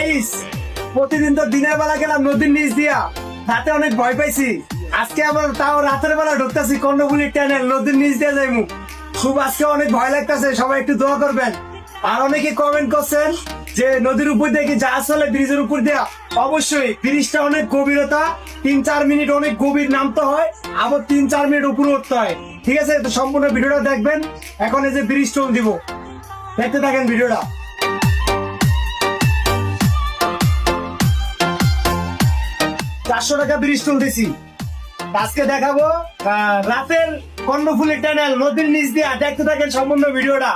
Guys, প্রতিদিন তো দিনের বেলা গেলাম নদীর নিচ দিয়া, রাতে অনেক ভয় পাইছি। আজকে আবার তাও রাতের বেলা ঢুকতেছি কর্ণফুলির টানেল, নদীর নিচ দিয়ে যাইমু। খুব আজকে অনেক ভয় লাগতেছে, সবাই একটু দোয়া করবেন। আর অনেকে কমেন্ট করছেন যে নদীর উপর দিয়ে কি জাহাজ চলে ব্রিজের উপর দিয়া। অবশ্যই ব্রিজটা অনেক গভীরতা, 3-4 মিনিট অনেক গভীর নামতে হয়, আবার 3-4 মিনিট উপরে উঠতে হয়। ঠিক আছে, তো সম্পূর্ণ ভিডিওটা দেখবেন। এখন এই যে ব্রিজ টোল দিব, দেখতে থাকেন ভিডিওটা। 400 টাকা ব্রিজ তুলতেছি। আজকে দেখাবো রাতের কর্ণফুলি টানেল নদীর নিচ দিয়া, দেখতে থাকেন সম্পূর্ণ ভিডিওটা।